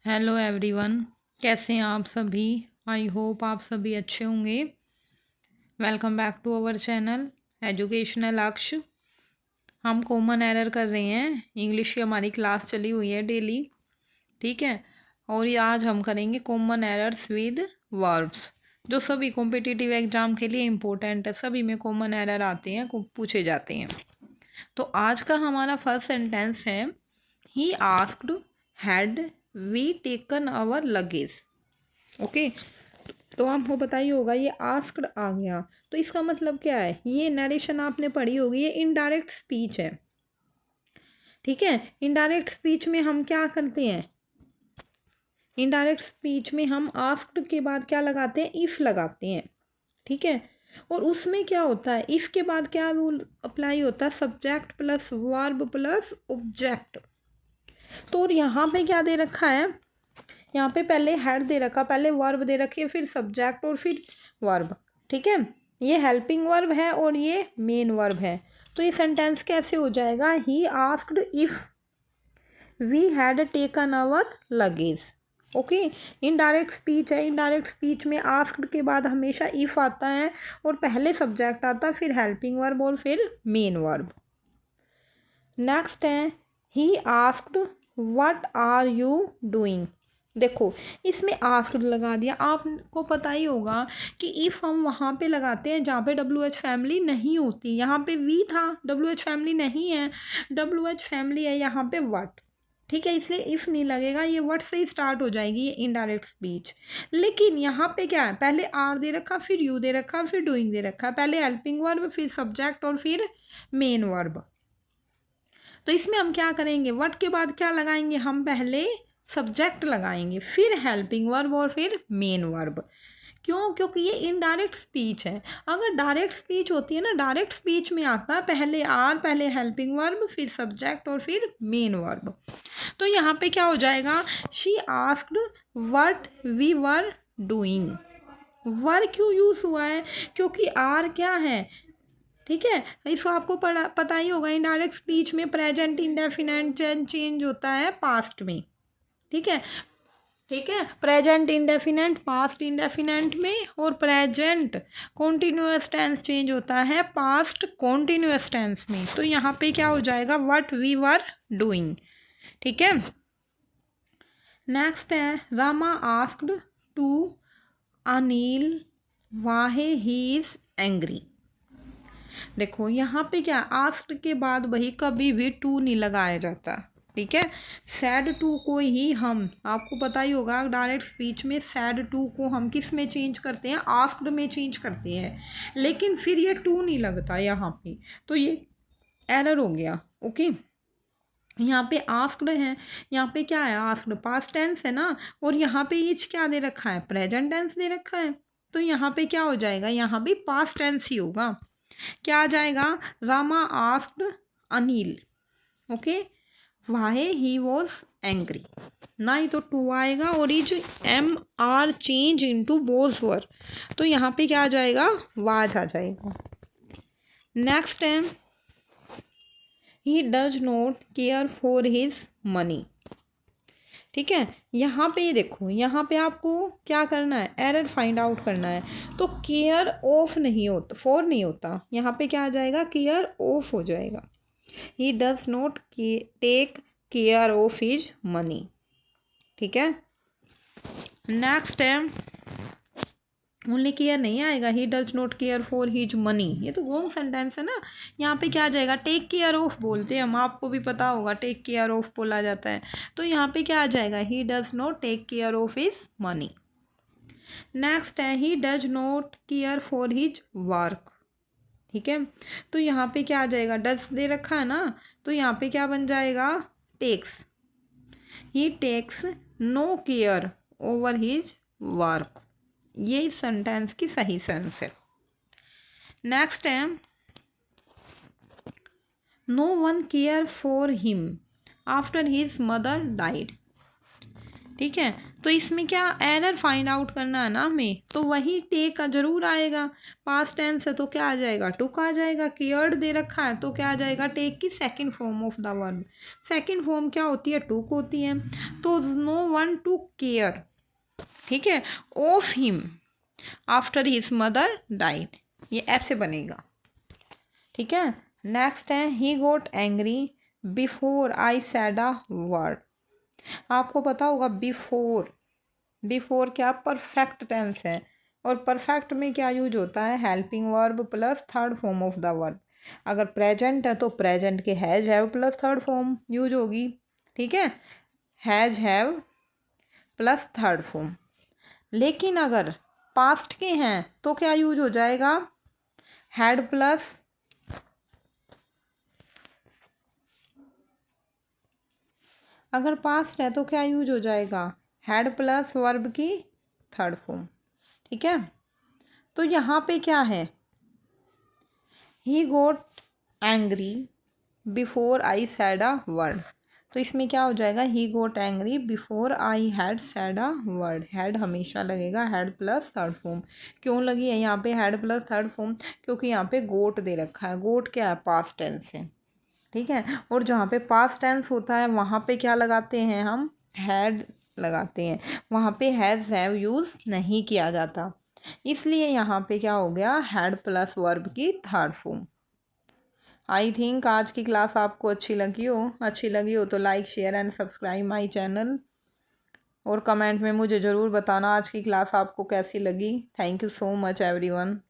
Hello everyone. कैसे हैं आप सभी? आई होप आप सभी अच्छे होंगे। Welcome back to our channel educational Lakshya. हम कॉमन एरर कर रहे हैं। इंग्लिश की हमारी क्लास चली हुई है डेली, ठीक है। और ये आज हम करेंगे कॉमन एरर्स विद वर्ब्स, जो सभी कॉम्पिटिटिव एग्जाम के लिए इम्पोर्टेंट है। सभी में कॉमन एरर आते हैं, पूछे जाते हैं। तो आज का हमारा फर्स्ट सेंटेंस है, he asked had we taken our luggage. Okay, तो आपको पता ही होगा ये आस्क्ड आ गया, तो इसका मतलब क्या है? ये नरेशन आपने पढ़ी होगी, ये इनडायरेक्ट स्पीच है, ठीक है। इनडायरेक्ट स्पीच में हम क्या करते हैं? इनडायरेक्ट स्पीच में हम आस्क्ड के बाद क्या लगाते हैं? इफ़ लगाते हैं, ठीक है। और उसमें क्या होता है? इफ़ के बाद क्या रूल अप्लाई होता है? Subject plus verb plus object. तो और यहाँ पे क्या दे रखा है? यहाँ पे पहले हेड दे रखा, पहले वर्ब दे रखी है, फिर सब्जेक्ट और फिर वर्ब, ठीक है। ये हेल्पिंग वर्ब है और ये मेन वर्ब है। तो ये सेंटेंस कैसे हो जाएगा? He asked if we had taken our luggage. Okay, indirect speech है। इनडायरेक्ट स्पीच में आस्क्ड के बाद हमेशा इफ आता है और पहले सब्जेक्ट आता है, फिर हेल्पिंग वर्ब और फिर मेन वर्ब। नेक्स्ट है, he asked what are you doing. देखो, इसमें आस्क्ड लगा दिया। आपको पता ही होगा कि इफ़ हम वहाँ पे लगाते हैं जहाँ पे डब्ल्यू एच फैमिली नहीं होती। यहाँ पे वी था, डब्ल्यू एच फैमिली नहीं है, डब्ल्यू एच फैमिली है यहाँ पे व्हाट, ठीक है। इसलिए इफ़ नहीं लगेगा, ये व्हाट से ही स्टार्ट हो जाएगी ये इनडायरेक्ट स्पीच। लेकिन यहाँ पे क्या है? पहले आर दे रखा, फिर यू दे रखा, फिर डूइंग दे रखा, पहले हेल्पिंग वर्ब, फिर सब्जेक्ट और फिर मेन वर्ब। तो इसमें हम क्या करेंगे? व्हाट के बाद क्या लगाएंगे? हम पहले सब्जेक्ट लगाएंगे, फिर हेल्पिंग वर्ब और फिर मेन वर्ब। क्यों? क्योंकि ये इनडायरेक्ट स्पीच है। अगर डायरेक्ट स्पीच होती है ना, डायरेक्ट स्पीच में आता है पहले आर, पहले हेल्पिंग वर्ब, फिर सब्जेक्ट और फिर मेन वर्ब। तो यहाँ पे क्या हो जाएगा? She asked what we were doing. Were क्यों यूज हुआ है? क्योंकि आर क्या है, ठीक है। इसको आपको पता ही होगा, इनडायरेक्ट स्पीच में प्रेजेंट इंडेफिनेट चेंज होता है पास्ट में, ठीक है। ठीक है, प्रेजेंट इंडेफिनेट पास्ट इंडेफिनेट में, और प्रेजेंट कॉन्टिन्यूअस टेंस चेंज होता है पास्ट कॉन्टिन्यूअस टेंस में। तो यहाँ पे क्या हो जाएगा? व्हाट वी वर डूइंग, ठीक है। नेक्स्ट है, रामा आस्क्ड टू अनिल वाहे ही इज एंग्री। देखो, यहाँ पे क्या, आस्क्ड के बाद वही कभी भी टू नहीं लगाया जाता, ठीक है। सैड टू को ही हम, आपको पता ही होगा, डायरेक्ट स्पीच में सैड टू को हम किस में चेंज करते हैं? आस्क्ड में चेंज करते हैं। लेकिन फिर ये टू नहीं लगता यहाँ पे, तो ये एरर हो गया। ओके, यहाँ पे आस्क्ड है, यहाँ पे क्या है? आस्क्ड पास्ट टेंस है ना, और यहाँ पे ये क्या दे रखा है? प्रेजेंट टेंस दे रखा है। तो यहाँ पे क्या हो जाएगा? यहाँ भी पास्ट टेंस ही होगा। क्या आ जाएगा? Rama asked Anil, okay, why he was angry. ना ही तो टू आएगा, और ये जो एम आर चेंज इनटू बोज वर, तो यहाँ पे क्या आ जाएगा? वाज आ जाएगा। नेक्स्ट है, he does not care for his money, ठीक है। यहाँ पे देखो, यहाँ पे आपको क्या करना है? एरर फाइंड आउट करना है। तो केयर ऑफ नहीं होता, फॉर नहीं होता, यहाँ पे क्या आ जाएगा? केयर ऑफ हो जाएगा। He does not take care of his money, ठीक है। नेक्स्ट है, ओनली केयर नहीं आएगा, he does not care for his money, ये तो रॉन्ग सेंटेंस है ना। यहाँ पे क्या आ जाएगा? टेक केयर ऑफ बोलते हैं हम, आपको भी पता होगा टेक केयर ऑफ बोला जाता है। तो यहाँ पे क्या आ जाएगा? He does not take care of his money. Next है, he does not care for his work, ठीक है। तो यहाँ पे क्या आ जाएगा? डज दे रखा है ना, तो यहाँ पे क्या बन जाएगा? Takes. He takes no care over his work, ये इस सेंटेंस की सही सेंस है। नेक्स्ट है, no one care for him after his mother died. ठीक है। तो इसमें क्या एरर फाइंड आउट करना है ना हमें, तो वही टेक का जरूर आएगा। पास्ट टेंस है तो क्या आ जाएगा, टुक आ जाएगा। केयर्ड दे रखा है तो क्या आ जाएगा, टेक की second form of the verb. Second form क्या होती है, टुक होती है। तो नो वन टू केयर, ठीक है, of him after his mother died, ये ऐसे बनेगा। ठीक है। नेक्स्ट है he got angry before I said a word. आपको पता होगा बिफोर, बिफोर क्या परफेक्ट टेंस है, और परफेक्ट में क्या यूज होता है, helping verb plus third form of the verb. अगर प्रेजेंट है तो प्रेजेंट के has have plus third form use होगी। ठीक है, has have plus third form. लेकिन अगर पास्ट के हैं तो क्या यूज हो जाएगा, हैड प्लस, अगर पास्ट है तो क्या यूज हो जाएगा, हैड प्लस वर्ब की थर्ड फॉर्म। ठीक है। तो यहाँ पे क्या है, he got angry before I said a word, तो इसमें क्या हो जाएगा, he got angry before I had said a word. Had हमेशा लगेगा, हैड प्लस थर्ड फॉर्म। क्यों लगी है यहाँ पे हैड प्लस थर्ड फॉर्म, क्योंकि यहाँ पे गोट दे रखा है। गोट क्या है, पास्ट टेंस है। ठीक है। और जहाँ पे पास्ट टेंस होता है वहाँ पे क्या लगाते हैं हम, हैड लगाते हैं। वहाँ पे हैज़ हैव यूज़ नहीं किया जाता, इसलिए यहाँ पे क्या हो गया, हैड प्लस वर्ब की थर्ड फॉर्म। आई थिंक आज की क्लास आपको अच्छी लगी हो तो like share and subscribe my channel, और कमेंट में मुझे ज़रूर बताना आज की क्लास आपको कैसी लगी। Thank you so much everyone.